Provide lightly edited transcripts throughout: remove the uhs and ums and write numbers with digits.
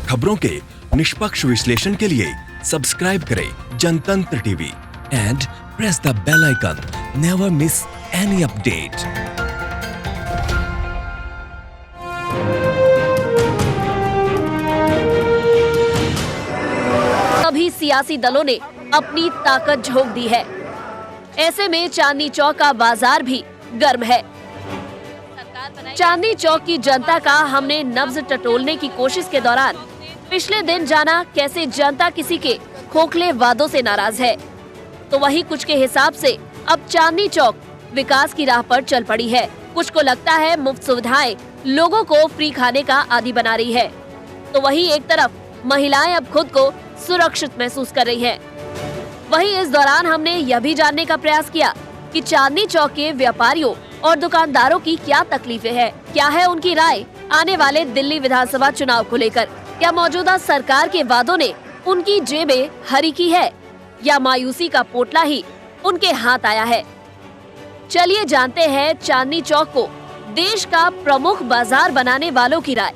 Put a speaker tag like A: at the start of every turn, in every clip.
A: खबरों के निष्पक्ष विश्लेषण के लिए सब्सक्राइब करें Jantantra TV and press the bell icon. Never miss any update.
B: सभी सियासी दलों ने अपनी ताकत झोंक दी है। ऐसे में चांदनी चौक का बाजार भी गर्म है। चांदनी चौक की जनता का हमने नब्ज टटोलने की कोशिश के दौरान पिछले दिन जाना कैसे जनता किसी के खोखले वादों से नाराज है, तो वही कुछ के हिसाब से अब चांदनी चौक विकास की राह पर चल पड़ी है। कुछ को लगता है मुफ्त सुविधाएं लोगों को फ्री खाने का आदी बना रही है, तो वही एक तरफ महिलाएं अब खुद को सुरक्षित महसूस कर रही हैं। वहीं इस दौरान हमने यह भी जानने का प्रयास किया कि चांदनी चौक के व्यापारियों और दुकानदारों की क्या तकलीफें हैं, क्या है उनकी राय आने वाले दिल्ली विधानसभा चुनाव को लेकर। क्या मौजूदा सरकार के वादों ने उनकी जेबें हरी की है या मायूसी का पोटला ही उनके हाथ आया है। चलिए जानते हैं चांदनी चौक को देश का प्रमुख बाजार बनाने वालों की राय।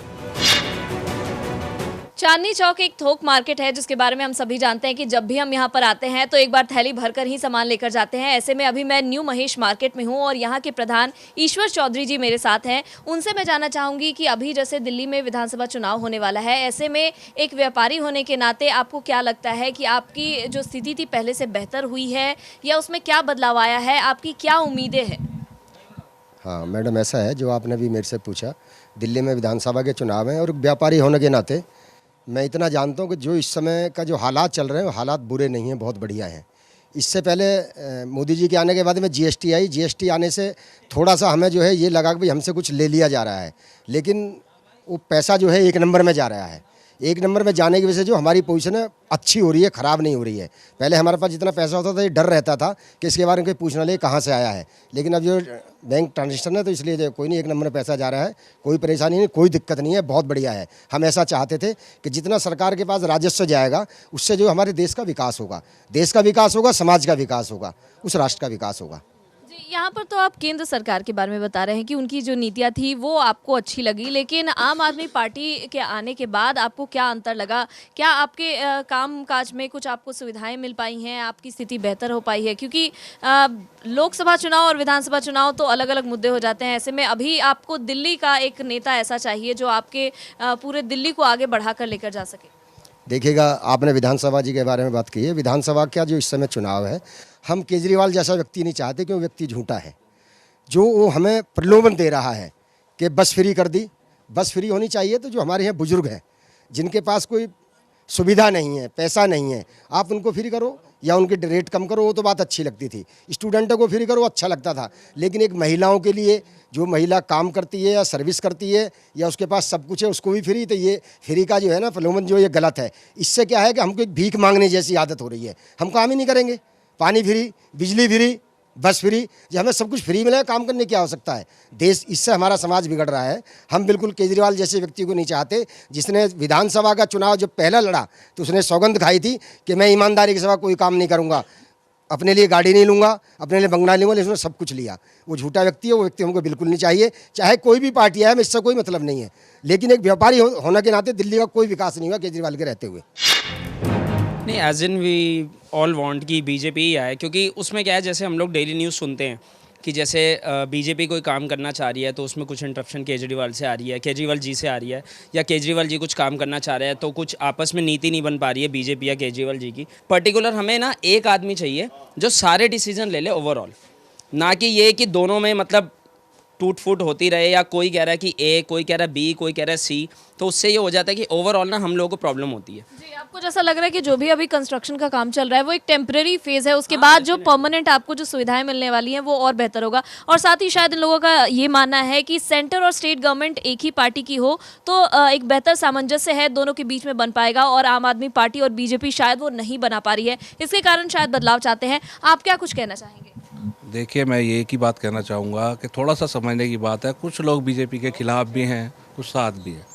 B: चांदनी चौक एक थोक मार्केट है जिसके बारे में हम सभी जानते हैं कि जब भी हम यहाँ पर आते हैं तो एक बार थैली भरकर ही सामान लेकर जाते हैं। ऐसे में अभी मैं न्यू महेश मार्केट में हूँ और यहाँ के प्रधान ईश्वर चौधरी जी मेरे साथ हैं। उनसे मैं जानना चाहूँगी कि अभी जैसे दिल्ली में विधानसभा चुनाव होने वाला है, ऐसे में एक व्यापारी होने के नाते आपको क्या लगता है कि आपकी जो स्थिति थी पहले से बेहतर हुई है या उसमें क्या बदलाव आया है, आपकी क्या उम्मीदें हैं?
C: हाँ मैडम, ऐसा है जो आपने भी मेरे से पूछा, दिल्ली में विधानसभा के चुनाव हैं और व्यापारी होने के नाते मैं इतना जानता हूँ कि जो इस समय का जो हालात चल रहे हैं वो हालात बुरे नहीं हैं, बहुत बढ़िया हैं। इससे पहले मोदी जी के आने के बाद में जीएसटी आई, जीएसटी आने से थोड़ा सा हमें जो है ये लगा कि भाई हमसे कुछ ले लिया जा रहा है, लेकिन वो पैसा जो है एक नंबर में जा रहा है। एक नंबर में जाने की वजह से जो हमारी पोजीशन है अच्छी हो रही है, ख़राब नहीं हो रही है। पहले हमारे पास जितना पैसा होता था ये डर रहता था कि इसके बारे में कोई पूछना ले कहाँ से आया है, लेकिन अब जो बैंक ट्रांजेक्शन है तो इसलिए जो कोई नहीं, एक नंबर में पैसा जा रहा है, कोई परेशानी नहीं, कोई दिक्कत नहीं है, बहुत बढ़िया है। हम ऐसा चाहते थे कि जितना सरकार के पास राजस्व जाएगा उससे जो हमारे देश का विकास होगा, देश का विकास होगा, समाज का विकास होगा, उस राष्ट्र का विकास होगा।
B: यहाँ पर तो आप केंद्र सरकार के बारे में बता रहे हैं कि उनकी जो नीतियाँ थी वो आपको अच्छी लगी, लेकिन आम आदमी पार्टी के आने के बाद आपको क्या अंतर लगा? क्या आपके काम काज में कुछ आपको सुविधाएं मिल पाई हैं, आपकी स्थिति बेहतर हो पाई है? क्योंकि लोकसभा चुनाव और विधानसभा चुनाव तो अलग अलग मुद्दे हो जाते हैं। ऐसे में अभी आपको दिल्ली का एक नेता ऐसा चाहिए जो आपके पूरे दिल्ली को आगे बढ़ा कर लेकर जा सके।
C: देखिएगा, आपने विधानसभा जी के बारे में बात की है। विधानसभा का जो इस समय चुनाव है, हम केजरीवाल जैसा व्यक्ति नहीं चाहते कि वो व्यक्ति झूठा है, जो वो हमें प्रलोभन दे रहा है कि बस फ्री कर दी। बस फ्री होनी चाहिए तो जो हमारे यहाँ बुजुर्ग हैं जिनके पास कोई सुविधा नहीं है, पैसा नहीं है, आप उनको फ्री करो या उनके रेट कम करो, वो तो बात अच्छी लगती थी। स्टूडेंटों को फ्री करो, अच्छा लगता था, लेकिन एक महिलाओं के लिए जो महिला काम करती है या सर्विस करती है या उसके पास सब कुछ है उसको भी फ्री, तो ये फ्री का जो है ना प्रलोभन जो ये गलत है। इससे क्या है कि हमको एक भीख मांगने जैसी आदत हो रही है, हम काम ही नहीं करेंगे। पानी फ्री, बिजली फ्री, बस फ्री, जब हमें सब कुछ फ्री मिला, काम करने की आवश्यकता है। देश, इससे हमारा समाज बिगड़ रहा है। हम बिल्कुल केजरीवाल जैसे व्यक्ति को नहीं चाहते, जिसने विधानसभा का चुनाव जब पहला लड़ा तो उसने सौगंध खाई थी कि मैं ईमानदारी के सिवा कोई काम नहीं करूँगा, अपने लिए गाड़ी नहीं लूँगा, अपने लिए बंगला नहीं लूँगा, लेकिन उसने सब कुछ लिया। वो झूठा व्यक्ति है, वो व्यक्ति हमको बिल्कुल नहीं चाहिए, चाहे कोई भी पार्टी है, हमें इससे कोई मतलब नहीं है। लेकिन एक व्यापारी होने के नाते दिल्ली का कोई विकास नहीं हुआ केजरीवाल के रहते हुए।
D: नहीं, as in we all want कि बीजेपी ही आए, क्योंकि उसमें क्या है, जैसे हम लोग डेली न्यूज़ सुनते हैं कि जैसे बीजेपी कोई काम करना चाह रही है तो उसमें कुछ इंटरप्शन केजरीवाल से आ रही है, केजरीवाल जी से आ रही है, या केजरीवाल जी कुछ काम करना चाह रहे हैं तो कुछ आपस में नीति नहीं बन पा रही है बीजेपी या केजरीवाल जी की। पर्टिकुलर हमें ना एक आदमी चाहिए जो सारे डिसीजन ले ले ओवरऑल, ना कि ये कि दोनों में मतलब टूट फूट होती रहे, या कोई कह रहा है कि ए, कोई कह रहा है बी, कोई कह रहा है सी, तो उससे ये हो जाता है कि ओवरऑल ना हम लोगों को प्रॉब्लम होती है।
B: जी, आपको जैसा लग रहा है कि जो भी अभी कंस्ट्रक्शन का काम चल रहा है वो एक टेम्परेरी फेज है, उसके बाद जो परमानेंट आपको जो सुविधाएं मिलने वाली हैं वो और बेहतर होगा। और साथ ही शायद इन लोगों का ये मानना है कि सेंटर और स्टेट गवर्नमेंट एक ही पार्टी की हो तो एक बेहतर सामंजस्य है दोनों के बीच में बन पाएगा, और आम आदमी पार्टी और बीजेपी शायद वो नहीं बना पा रही है, इसके कारण शायद बदलाव चाहते हैं। आप क्या कुछ कहना चाहेंगे?
E: देखिए, मैं ये एक ही बात कहना चाहूँगा कि थोड़ा सा समझने की बात है। कुछ लोग बीजेपी के खिलाफ भी हैं, कुछ साथ भी हैं।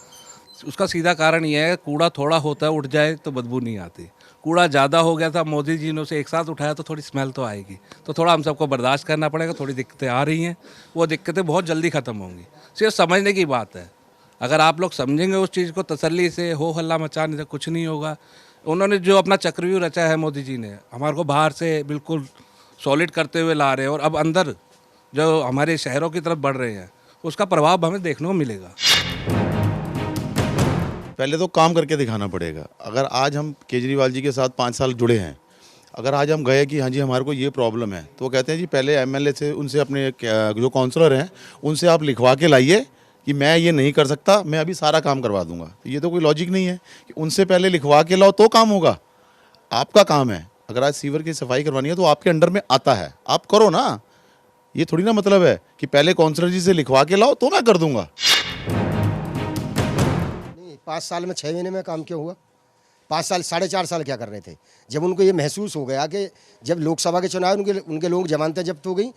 E: उसका सीधा कारण ये है, कूड़ा थोड़ा होता है, उठ जाए तो बदबू नहीं आती। कूड़ा ज़्यादा हो गया था, मोदी जी ने उसे एक साथ उठाया तो थोड़ी स्मेल तो आएगी, तो थोड़ा हम सबको बर्दाश्त करना पड़ेगा। थोड़ी दिक्कतें आ रही हैं, वो दिक्कतें बहुत जल्दी ख़त्म होंगी, सिर्फ समझने की बात है। अगर आप लोग समझेंगे उस चीज़ को तसल्ली से, हो हल्ला मचाने से कुछ नहीं होगा। उन्होंने जो अपना चक्रव्यूह रचा है मोदी जी ने, हमारे को बाहर से बिल्कुल सॉलिड करते हुए ला रहे हैं और अब अंदर जो हमारे शहरों की तरफ बढ़ रहे हैं उसका प्रभाव हमें देखने को मिलेगा।
F: पहले तो काम करके दिखाना पड़ेगा। अगर आज हम केजरीवाल जी के साथ 5 साल जुड़े हैं, अगर आज हम गए कि हाँ जी हमारे को ये प्रॉब्लम है, तो वो कहते हैं जी पहले एमएलए से, उनसे अपने जो काउंसलर हैं उनसे आप लिखवा के लाइए कि मैं ये नहीं कर सकता, मैं अभी सारा काम करवा दूंगा। तो ये तो कोई लॉजिक नहीं है कि उनसे पहले लिखवा के लाओ तो काम होगा। आपका काम है, अगर आज सीवर की सफाई करवानी है तो आपके अंडर में आता है, आप करो ना। ये थोड़ी ना मतलब है कि पहले काउंसलर जी से लिखवा के लाओ तो मैं कर दूंगा।
C: 5 साल में 6 महीने में काम क्यों हुआ? 5 साल 4.5 साल क्या कर रहे थे? जब उनको ये महसूस हो गया कि जब लोकसभा के चुनाव उनके लोग जमानतें जब्त हो गई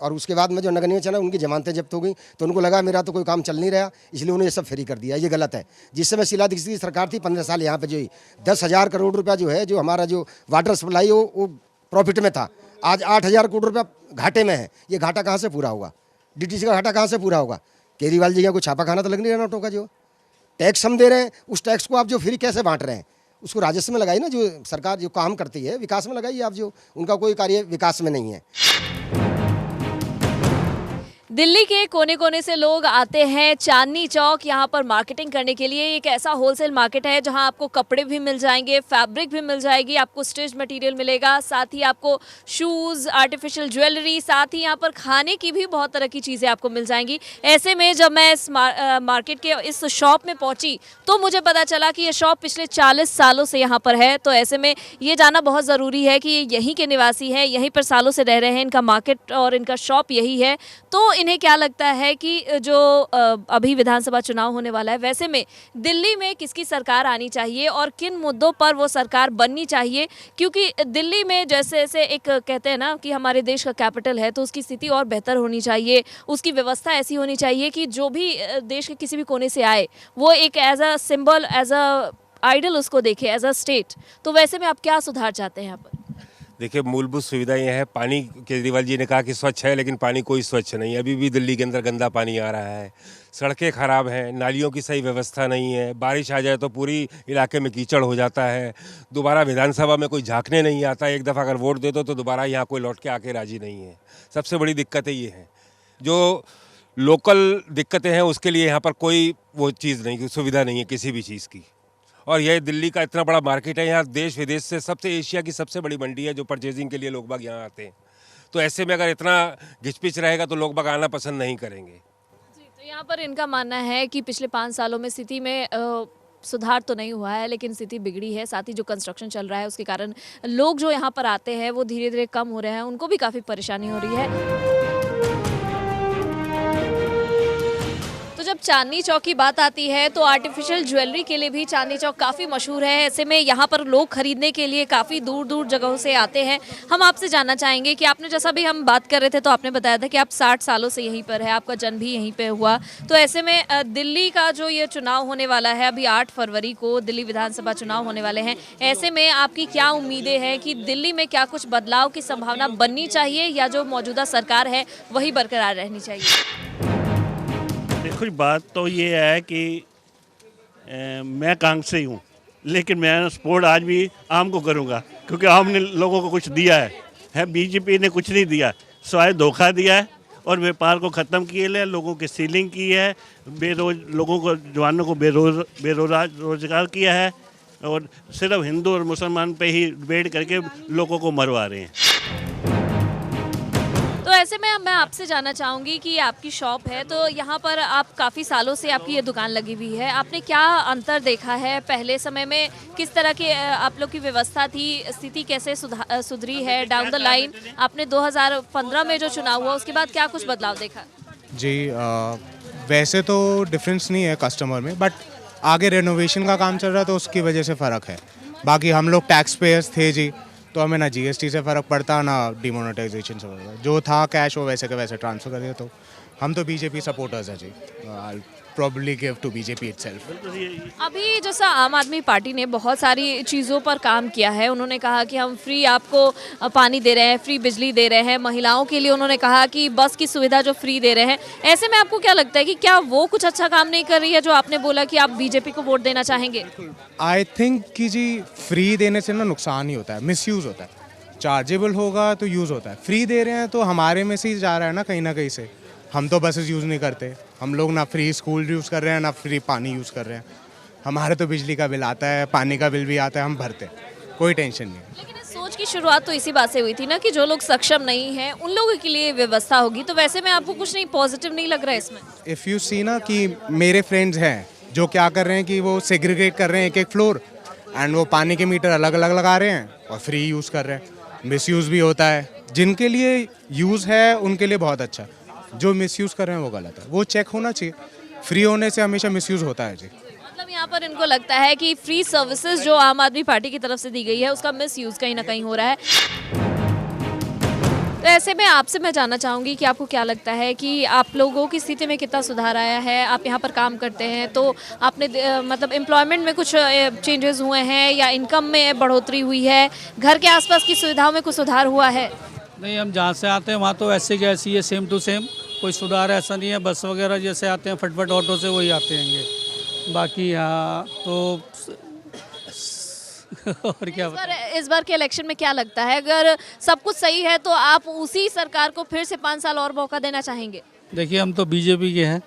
C: और उसके बाद में जो नगर निगम चुनाव उनकी जमानतें जब्त हो गई, तो उनको लगा मेरा तो कोई काम चल नहीं रहा, इसलिए उन्होंने ये सब फ्री कर दिया। ये गलत है। जिस समय शीला दीक्षित की सरकार थी 15 साल, यहाँ पे जो 10,000 करोड़ रुपया जो है, जो हमारा जो वाटर सप्लाई वो प्रॉफिट में था, आज 8,000 करोड़ रुपया घाटे में है। ये घाटा कहाँ से पूरा होगा? डीटीसी का घाटा कहाँ से पूरा होगा? केजरीवाल जी का कोई छापा खाना तो लग नहीं रहा नोटों का। जो टैक्स हम दे रहे हैं, उस टैक्स को आप जो फ्री कैसे बांट रहे हैं? उसको राजस्व में लगाइए ना। जो सरकार जो काम करती है विकास में लगाइए आप। जो उनका कोई कार्य विकास में नहीं है।
B: दिल्ली के कोने कोने से लोग आते हैं चांदनी चौक यहाँ पर मार्केटिंग करने के लिए। एक ऐसा होलसेल मार्केट है जहाँ आपको कपड़े भी मिल जाएंगे, फैब्रिक भी मिल जाएगी, आपको स्टिच मटेरियल मिलेगा, साथ ही आपको शूज़, आर्टिफिशियल ज्वेलरी, साथ ही यहाँ पर खाने की भी बहुत तरह की चीज़ें आपको मिल जाएंगी। ऐसे में जब मैं इस मार्केट के इस शॉप में पहुँची तो मुझे पता चला कि ये शॉप पिछले 40 सालों से यहाँ पर है। तो ऐसे में ये जानना बहुत ज़रूरी है कि ये यहीं के निवासी हैं, यहीं पर सालों से रह रहे हैं, इनका मार्केट और इनका शॉप यही है। तो इन्हें क्या लगता है कि जो अभी विधानसभा चुनाव होने वाला है, वैसे में दिल्ली में किसकी सरकार आनी चाहिए और किन मुद्दों पर वो सरकार बननी चाहिए? क्योंकि दिल्ली में जैसे जैसे एक कहते हैं ना कि हमारे देश का कैपिटल है, तो उसकी स्थिति और बेहतर होनी चाहिए, उसकी व्यवस्था ऐसी होनी चाहिए कि जो भी देश के किसी भी कोने से आए वो एक as a symbol, as a idol उसको देखे, एज अ स्टेट। तो वैसे में आप क्या सुधार चाहते हैं यहाँ पर?
G: देखिए, मूलभूत सुविधा ये है। पानी, केजरीवाल जी ने कहा कि स्वच्छ है, लेकिन पानी कोई स्वच्छ नहीं है। अभी भी दिल्ली के अंदर गंदा पानी आ रहा है, सड़कें ख़राब हैं, नालियों की सही व्यवस्था नहीं है, बारिश आ जाए तो पूरी इलाके में कीचड़ हो जाता है। दोबारा विधानसभा में कोई झांकने नहीं आता। एक दफ़ा अगर वोट दे दो तो दोबारा यहाँ कोई लौट के आके राजी नहीं है। सबसे बड़ी दिक्कतें ये हैं। जो लोकल दिक्कतें हैं उसके लिए यहाँ पर कोई वो चीज़ नहीं, सुविधा नहीं है किसी भी चीज़ की। और यह दिल्ली का इतना बड़ा मार्केट है, यहाँ देश विदेश से सबसे, एशिया की सबसे बड़ी मंडी है जो परचेजिंग के लिए लोग बाग यहाँ आते हैं। तो ऐसे में अगर इतना घिचपिच रहेगा तो लोग बाग आना पसंद नहीं करेंगे।
B: जी, तो यहाँ पर इनका मानना है कि पिछले 5 सालों में स्थिति में सुधार तो नहीं हुआ है, लेकिन स्थिति बिगड़ी है। साथ ही जो कंस्ट्रक्शन चल रहा है उसके कारण लोग जो यहाँ पर आते हैं वो धीरे धीरे कम हो रहे हैं, उनको भी काफ़ी परेशानी हो रही है। जब चांदनी चौक की बात आती है तो आर्टिफिशियल ज्वेलरी के लिए भी चांदनी चौक काफ़ी मशहूर है। ऐसे में यहाँ पर लोग खरीदने के लिए काफ़ी दूर दूर जगहों से आते हैं। हम आपसे जानना चाहेंगे कि आपने, जैसा भी हम बात कर रहे थे तो आपने बताया था कि आप 60 सालों से यहीं पर है, आपका जन्म भी यहीं पे हुआ। तो ऐसे में दिल्ली का जो ये चुनाव होने वाला है, अभी 8 फरवरी को दिल्ली विधानसभा चुनाव होने वाले हैं, ऐसे में आपकी क्या उम्मीदें हैं कि दिल्ली में क्या कुछ बदलाव की संभावना बननी चाहिए या जो मौजूदा सरकार है वही बरकरार रहनी चाहिए?
H: देखो, बात तो ये है कि मैं कांग्रेस से ही हूँ, लेकिन मैं सपोर्ट आज भी आम को करूँगा, क्योंकि आम ने लोगों को कुछ दिया है। बीजेपी ने कुछ नहीं दिया, सिवाय धोखा दिया है और व्यापार को ख़त्म किए है, लोगों की सीलिंग की है, लोगों को, जवानों को बेरोजगार किया है और सिर्फ हिंदू और मुसलमान पे ही डिबेट करके लोगों को मरवा रहे हैं।
B: तो ऐसे में मैं आपसे जानना चाहूँगी कि आपकी शॉप है, तो यहाँ पर आप काफ़ी सालों से आपकी ये दुकान लगी हुई है, आपने क्या अंतर देखा है? पहले समय में किस तरह की आप लोग की व्यवस्था थी, स्थिति कैसे सुधरी है डाउन द लाइन? आपने 2015 में जो चुनाव हुआ उसके बाद क्या कुछ बदलाव देखा?
I: जी, वैसे तो डिफरेंस नहीं है कस्टमर में, बट आगे रेनोवेशन का काम चल रहा है तो उसकी वजह से फ़र्क है। बाकी हम लोग टैक्स पेयर्स थे जी, तो हमें ना जीएसटी से फ़र्क पड़ता ना डिमोनेटाइजेशन से पड़ता। जो था कैश वो वैसे के वैसे ट्रांसफ़र कर दिया। तो हम तो बीजेपी सपोर्टर्स हैं जी। probably give to BJP itself.
B: अभी जैसा आम आदमी पार्टी ने बहुत सारी चीज़ों पर काम किया है, उन्होंने कहा कि हम फ्री आपको पानी दे रहे हैं, फ्री बिजली दे रहे हैं, महिलाओं के लिए उन्होंने कहा कि बस की सुविधा जो फ्री दे रहे हैं। ऐसे में आपको क्या लगता है कि क्या वो कुछ अच्छा काम नहीं कर रही है जो आपने बोला कि आप बीजेपी को वोट देना चाहेंगे?
I: आई थिंक कि जी फ्री देने से ना नुकसान ही होता है, मिसयूज़ होता है। चार्जेबल होगा तो यूज़ होता है, फ्री दे रहे हैं तो हमारे में से ही जा रहा है ना कहीं से। हम तो बसेस यूज़ नहीं करते, हम लोग ना फ्री स्कूल यूज़ कर रहे हैं ना फ्री पानी यूज़ कर रहे हैं। हमारे तो बिजली का बिल आता है, पानी का बिल भी आता है, हम भरते हैं, कोई टेंशन नहीं है।
B: लेकिन इस सोच की शुरुआत तो इसी बात से हुई थी ना कि जो लोग सक्षम नहीं हैं उन लोगों के लिए व्यवस्था होगी, तो वैसे में आपको कुछ नहीं पॉजिटिव नहीं लग रहा है इसमें?
I: इफ़ यू सी ना कि मेरे फ्रेंड्स हैं जो क्या कर रहे हैं कि वो सेग्रीगेट कर रहे हैं एक फ्लोर, एंड वो पानी के मीटर अलग अलग लगा रहे हैं और फ्री यूज़ कर रहे हैं। मिसयूज़ भी होता है, जिनके लिए यूज़ है उनके लिए बहुत अच्छा, जो मिसयूज़ कर रहे हैं वो गलत है, वो चेक होना चाहिए। फ्री होने से हमेशा मिसयूज़ होता है जी।
B: मतलब यहाँ पर इनको लगता है कि फ्री सर्विसेज जो आम आदमी पार्टी की तरफ से दी गई है उसका मिसयूज़ कहीं ना कहीं हो रहा है। तो ऐसे में आपसे मैं जानना चाहूँगी कि आपको क्या लगता है कि आप लोगों की स्थिति में कितना सुधार आया है? आप यहाँ पर काम करते हैं तो आपने मतलब एम्प्लॉयमेंट में कुछ चेंजेस हुए हैं या इनकम में बढ़ोतरी हुई है? घर के आसपास की सुविधाओं में कुछ सुधार हुआ है?
J: नहीं, हम जहाँ से आते हैं वहाँ तो ऐसे की ऐसी है, सेम टू सेम, कोई सुधार ऐसा नहीं है। बस वगैरह जैसे आते हैं फटफट ऑटो से वही आते हैं। बाकी यहाँ तो और क्या
B: इस बार के इलेक्शन में क्या लगता है, अगर सब कुछ सही है तो आप उसी सरकार को फिर से 5 साल और मौका देना चाहेंगे?
J: देखिए, हम तो बीजेपी के हैं,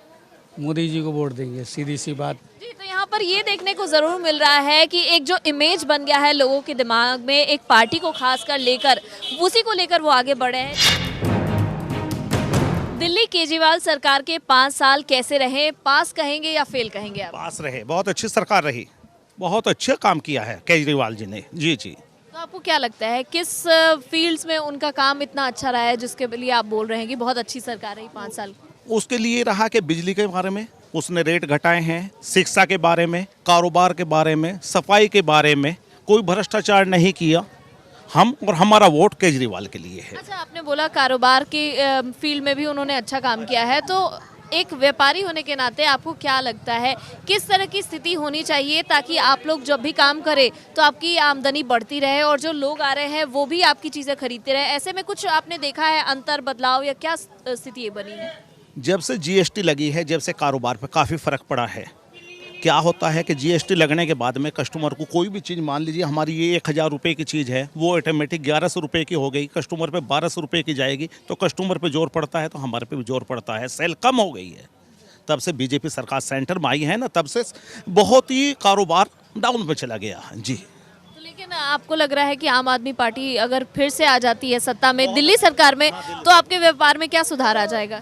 J: मोदी जी को वोट देंगे, सीधी सी बात।
B: जी, तो यहाँ पर ये देखने को जरूर मिल रहा है कि एक जो इमेज बन गया है लोगों के दिमाग में एक पार्टी को खास कर लेकर, उसी को लेकर वो आगे बढ़े हैं। दिल्ली केजरीवाल सरकार के 5 साल कैसे रहे? पास कहेंगे या फेल कहेंगे आप?
K: पास रहे, बहुत अच्छी सरकार रही, बहुत अच्छा काम किया है केजरीवाल जी ने। जी।
B: तो आपको क्या लगता है किस फील्ड्स में उनका काम इतना अच्छा रहा है जिसके लिए आप बोल रहे हैं कि बहुत अच्छी सरकार रही 5 साल?
K: उसके लिए रहा कि बिजली के बारे में उसने रेट घटाए हैं, शिक्षा के बारे में, कारोबार के बारे में, सफाई के बारे में, कोई भ्रष्टाचार नहीं किया। हम और हमारा वोट केजरीवाल के लिए है।
B: अच्छा, आपने बोला कारोबार की फील्ड में भी उन्होंने अच्छा काम किया है, तो एक व्यापारी होने के नाते आपको क्या लगता है किस तरह की स्थिति होनी चाहिए ताकि आप लोग जब भी काम करें तो आपकी आमदनी बढ़ती रहे और जो लोग आ रहे हैं वो भी आपकी चीज़ें खरीदते रहे? ऐसे में कुछ आपने देखा है अंतर, बदलाव या क्या स्थिति बनी है?
K: जब से जीएसटी लगी है, जब से कारोबार पे काफ़ी फ़र्क पड़ा है। क्या होता है कि जीएसटी लगने के बाद में कस्टमर को कोई भी चीज़, मान लीजिए हमारी ये 1000 रुपये की चीज़ है, वो ऑटोमेटिक 1100 रुपये की हो गई, कस्टमर पे 1200 रुपये की जाएगी, तो कस्टमर पे जोर पड़ता है तो हमारे पे भी जोर पड़ता है, सेल कम हो गई है। तब से बीजेपी सरकार सेंटर में आई है ना, तब से बहुत ही कारोबार डाउन पे चला गया जी।
B: तो लेकिन आपको लग रहा है कि आम आदमी पार्टी अगर फिर से आ जाती है सत्ता में, दिल्ली सरकार में, तो आपके व्यापार में क्या सुधार आ जाएगा?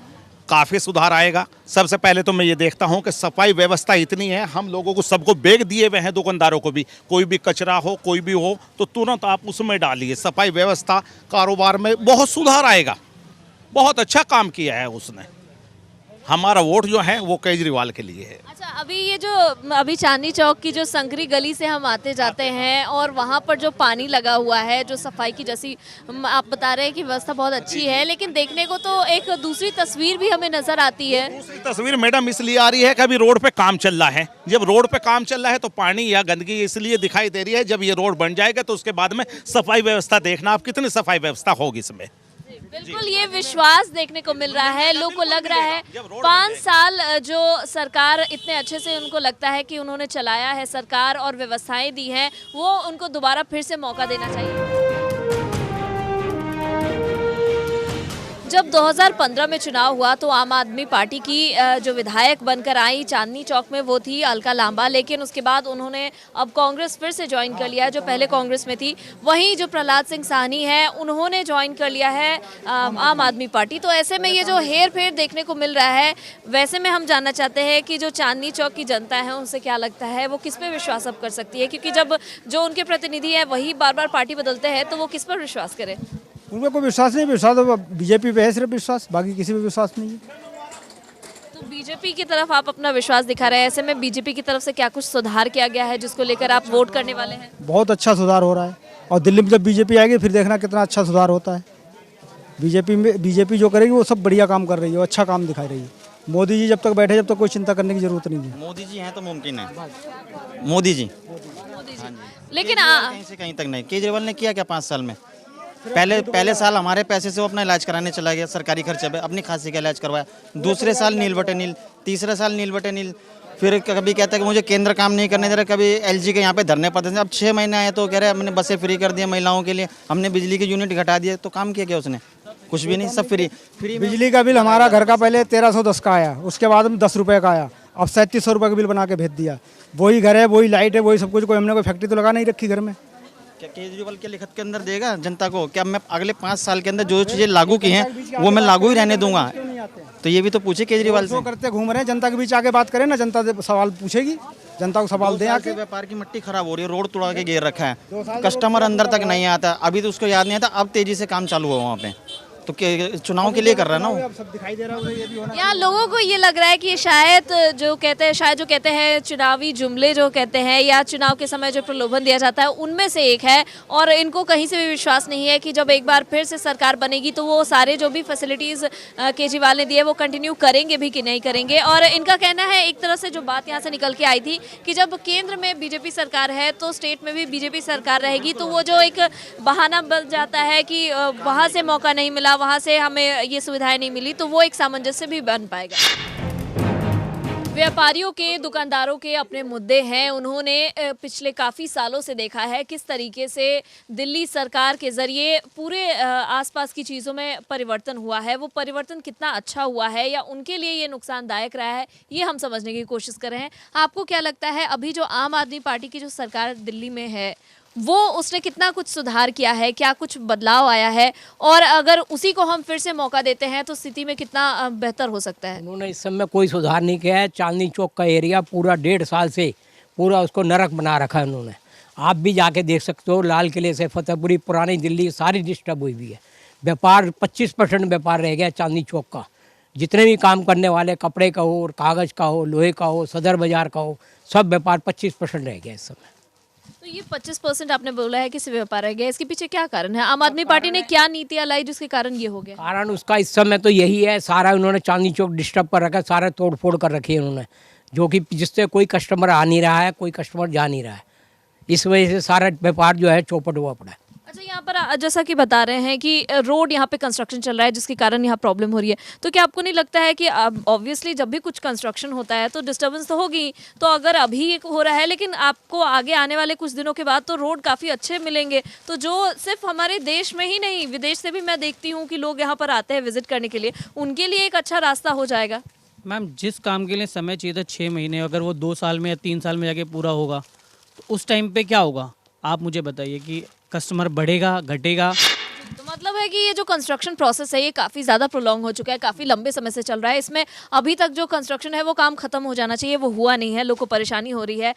K: काफ़ी सुधार आएगा। सबसे पहले तो मैं ये देखता हूँ कि सफाई व्यवस्था इतनी है, हम लोगों को सबको बैग दिए हुए हैं, दुकानदारों को भी, कोई भी कचरा हो कोई भी हो तो तुरंत आप उसमें डालिए। सफाई व्यवस्था, कारोबार में बहुत सुधार आएगा। बहुत अच्छा काम किया है उसने। हमारा वोट जो है वो केजरीवाल के लिए है।
B: अच्छा, अभी चांदनी चौक की जो संकरी गली से हम आते जाते हैं और वहाँ पर जो पानी लगा हुआ है, जो सफाई की जैसी आप बता रहे हैं कि व्यवस्था बहुत अच्छी है, लेकिन देखने को तो एक दूसरी तस्वीर भी हमें नजर आती है।
K: दूसरी तस्वीर मैडम इसलिए आ रही है कि अभी रोड पे काम चल रहा है। जब रोड पे काम चल रहा है तो पानी या गंदगी इसलिए दिखाई दे रही है। जब ये रोड बन जाएगा तो उसके बाद में सफाई व्यवस्था देखना आप कितनी सफाई व्यवस्था होगी इसमें।
B: बिल्कुल, ये विश्वास देखने को मिल रहा है। लोगों को लग रहा है 5 साल जो सरकार इतने अच्छे से उनको लगता है कि उन्होंने चलाया है सरकार और व्यवस्थाएं दी हैं, वो उनको दोबारा फिर से मौका देना चाहिए। जब 2015 में चुनाव हुआ तो आम आदमी पार्टी की जो विधायक बनकर आई चांदनी चौक में वो थी अलका लांबा, लेकिन उसके बाद उन्होंने अब कांग्रेस फिर से ज्वाइन कर लिया है, जो पहले कांग्रेस में थी। वहीं जो प्रहलाद सिंह साहनी है उन्होंने ज्वाइन कर लिया है आम आदमी पार्टी। तो ऐसे में ये जो हेर फेर देखने को मिल रहा है, वैसे में हम जानना चाहते हैं कि जो चांदनी चौक की जनता है उनसे क्या लगता है, वो किस पे विश्वास अब कर सकती है? क्योंकि जब जो उनके प्रतिनिधि है वही बार बार पार्टी बदलते हैं तो वो किस पर विश्वास करें?
L: उनका कोई विश्वास नहीं, विश्वास तो बीजेपी पे है, सिर्फ विश्वास, बाकी किसी पे विश्वास नहीं है।
B: तो बीजेपी की तरफ आप अपना विश्वास दिखा रहे हैं। ऐसे में बीजेपी की तरफ से क्या कुछ सुधार किया गया है जिसको लेकर आप वोट करने वाले हैं?
L: बहुत अच्छा सुधार हो रहा है और दिल्ली में जब बीजेपी आएगी फिर देखना कितना अच्छा सुधार होता है। बीजेपी जो करेगी वो सब बढ़िया काम कर रही है, अच्छा काम दिखा रही है। मोदी जी जब तक बैठे जब तक कोई चिंता करने की जरूरत नहीं है।
M: मोदी जी हैं तो मुमकिन है। मोदी जी
B: लेकिन
M: कहीं से कहीं तक नहीं। केजरीवाल ने किया क्या 5 साल में? पहले साल हमारे पैसे से वो अपना इलाज कराने चला गया, सरकारी खर्चे पे अपनी खांसी का इलाज करवाया। दूसरे साल नील बटे नील, तीसरे साल नील बटे नील। फिर कभी कहता है कि मुझे केंद्र काम नहीं करने दे रहा, कभी एलजी के यहाँ पे धरने पड़ते थे। अब 6 महीने आए तो कह रहे हैं हमने बसें फ्री कर दिया महिलाओं के लिए, हमने बिजली के यूनिट घटा दिए। तो काम किया क्या उसने? कुछ भी नहीं, सब फ्री।
L: बिजली का बिल हमारा घर का पहले 1310 का आया, उसके बाद में 10 रुपये का आया, अब 3700 रुपये का बिल बना के भेज दिया। वही घर है, वही लाइट है, वही सब कुछ। कोई हमने कोई फैक्ट्री तो लगा नहीं रखी घर में।
M: क्या केजरीवाल के लिखत के अंदर देगा जनता को? क्या मैं अगले 5 साल के अंदर जो चीज़ें लागू की हैं वो मैं लागू ही रहने दूंगा? तो ये भी तो पूछे केजरीवाल से।
L: करते घूम रहे हैं, जनता के बीच आके बात करें ना, जनता से सवाल पूछेगी, जनता को सवाल दें आके।
M: व्यापार की मिट्टी खराब हो रही है, रोड तोड़ा के घेर रखा है, कस्टमर अंदर तक नहीं आता। अभी तो उसको याद नहीं आता, अब तेजी से काम चालू हुआ वहाँ पे। तो चुनाव के लिए कर रहा है ना वो।
L: सब दिखाई दे रहा है, ये भी होना।
B: यहाँ लोगों को ये लग रहा है कि शायद जो कहते हैं चुनावी जुमले जो कहते हैं या चुनाव के समय जो प्रलोभन दिया जाता है उनमें से एक है। और इनको कहीं से भी विश्वास नहीं है कि जब एक बार फिर से सरकार बनेगी तो वो सारे जो भी फैसिलिटीज़ केजरीवाल ने दिए वो कंटिन्यू करेंगे भी कि नहीं करेंगे। और इनका कहना है, एक तरह से जो बात यहाँ से निकल के आई थी कि जब केंद्र में बीजेपी सरकार है तो स्टेट में भी बीजेपी सरकार रहेगी, तो वो जो एक बहाना बन जाता है कि वहाँ से मौका नहीं मिला, वहाँ से हमें ये सुविधाएं नहीं मिली, तो वो एक सामंजस्य भी बन पाएगा। व्यापारियों के, दुकानदारों के अपने मुद्दे हैं। उन्होंने पिछले काफ़ी सालों से देखा है किस तरीके से दिल्ली सरकार के ज़रिए पूरे आसपास की चीज़ों में परिवर्तन हुआ है। वो परिवर्तन कितना अच्छा हुआ है या उनके लिए ये नुकसानदायक रहा है, ये हम समझने की कोशिश कर रहे हैं। आपको क्या लगता है, अभी जो आम आदमी पार्टी की जो सरकार दिल्ली में है वो उसने कितना कुछ सुधार किया है, क्या कुछ बदलाव आया है, और अगर उसी को हम फिर से मौका देते हैं तो स्थिति में कितना बेहतर हो सकता है?
N: उन्होंने इस समय कोई सुधार नहीं किया है। चांदनी चौक का एरिया पूरा 1.5 साल से पूरा उसको नरक बना रखा है उन्होंने। आप भी जाके देख सकते हो, लाल किले से फतेहपुरी, पुरानी दिल्ली सारी डिस्टर्ब हुई हुई है। व्यापार 25% व्यापार रह गया चांदनी चौक का। जितने भी काम करने वाले, कपड़े का हो, कागज़ का हो, लोहे का हो, सदर बाज़ार का हो, सब व्यापार 25% रह गया इस समय।
B: तो ये 25% आपने बोला है कि सिर्फ व्यापार रह गया, इसके पीछे क्या कारण है? आम आदमी पार्टी ने क्या नीतियाँ लाई जिसके कारण ये हो गया?
N: कारण उसका इस समय तो यही है, सारा उन्होंने चांदनी चौक डिस्टर्ब कर रखा है, सारा तोड़फोड़ कर रखी है उन्होंने, जो कि जिससे कोई कस्टमर आ नहीं रहा है, कोई कस्टमर जा नहीं रहा है। इस वजह से सारा व्यापार जो है चौपट हुआ पड़ा है।
B: अच्छा, यहाँ पर जैसा कि बता रहे हैं कि रोड यहाँ पे कंस्ट्रक्शन चल रहा है जिसके कारण यहाँ प्रॉब्लम हो रही है, तो क्या आपको नहीं लगता है कि ऑब्वियसली जब भी कुछ कंस्ट्रक्शन होता है तो डिस्टर्बेंस तो होगी? तो अगर अभी ये हो रहा है लेकिन आपको आगे आने वाले कुछ दिनों के बाद तो रोड काफ़ी अच्छे मिलेंगे, तो जो सिर्फ हमारे देश में ही नहीं विदेश से भी मैं देखती हूँ कि लोग यहाँ पर आते हैं विजिट करने के लिए, उनके लिए एक अच्छा रास्ता हो जाएगा।
J: मैम, जिस काम के लिए समय चाहिए था 6 महीने, अगर वो 2 साल में या 3 साल में जाके पूरा होगा तो उस टाइम पे क्या होगा? आप मुझे बताइए कि कस्टमर बढ़ेगा, घटेगा?
B: तो मतलब है कि ये जो कंस्ट्रक्शन प्रोसेस है ये काफ़ी ज़्यादा प्रोलॉन्ग हो चुका है, काफ़ी लंबे समय से चल रहा है। इसमें अभी तक जो कंस्ट्रक्शन है वो काम खत्म हो जाना चाहिए, वो हुआ नहीं है, लोगों को परेशानी हो रही है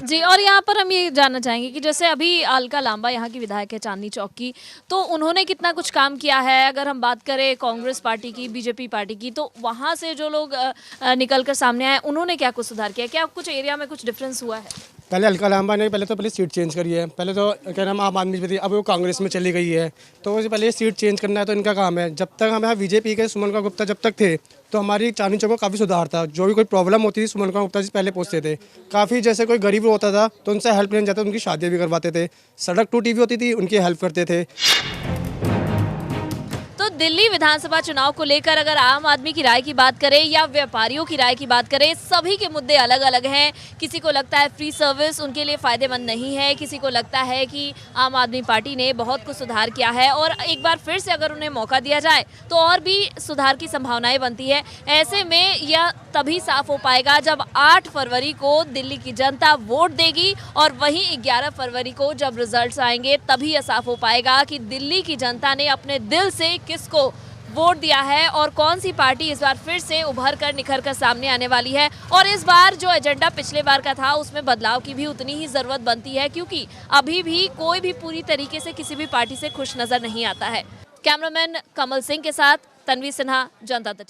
B: जी। और यहाँ पर हम ये जानना चाहेंगे कि जैसे अभी अलका लांबा यहाँ की विधायक है चांदनी चौक की, तो उन्होंने कितना कुछ काम किया है? अगर हम बात करें कांग्रेस पार्टी की, बीजेपी पार्टी की, तो वहाँ से जो लोग निकल कर सामने आए उन्होंने क्या कुछ सुधार किया? क्या कुछ एरिया में कुछ डिफरेंस हुआ है?
L: पहले अलका लांबा ने पहले सीट चेंज करी है। पहले तो क्या नाम आम आदमी में थी, अब वो कांग्रेस में चली गई है, तो उससे पहले सीट चेंज करना है तो इनका काम है। जब तक हमारे बीजेपी के सुमन गुप्ता जब तक थे तो हमारी चांदनी चौक में काफ़ी सुधार था। जो भी कोई प्रॉब्लम होती थी सुमन गुप्ता जी पहले पहुँचते थे। काफ़ी जैसे कोई गरीब होता था तो उनसे हेल्प लेने जाते, उनकी शादियाँ भी करवाते थे, सड़क टूटी भी होती थी उनकी हेल्प करते थे।
B: तो दिल्ली विधानसभा चुनाव को लेकर अगर आम आदमी की राय की बात करें या व्यापारियों की राय की बात करें, सभी के मुद्दे अलग अलग हैं। किसी को लगता है फ्री सर्विस उनके लिए फ़ायदेमंद नहीं है, किसी को लगता है कि आम आदमी पार्टी ने बहुत कुछ सुधार किया है और एक बार फिर से अगर उन्हें मौका दिया जाए तो और भी सुधार की संभावनाएं बनती है। ऐसे में यह तभी साफ हो पाएगा जब 8 फरवरी को दिल्ली की जनता वोट देगी और वहीं 11 फरवरी को जब रिजल्ट्स आएंगे तभी यह साफ हो पाएगा कि दिल्ली की जनता ने अपने दिल से किसको वोट दिया है और कौन सी पार्टी इस बार फिर से उभर कर निखर कर सामने आने वाली है। और इस बार जो एजेंडा पिछले बार का था उसमें बदलाव की भी उतनी ही ज़रूरत बनती है, क्योंकि अभी भी कोई भी पूरी तरीके से किसी भी पार्टी से खुश नज़र नहीं आता है। कैमरामैन कमल सिंह के साथ तन्वी सिन्हा, जनता तक।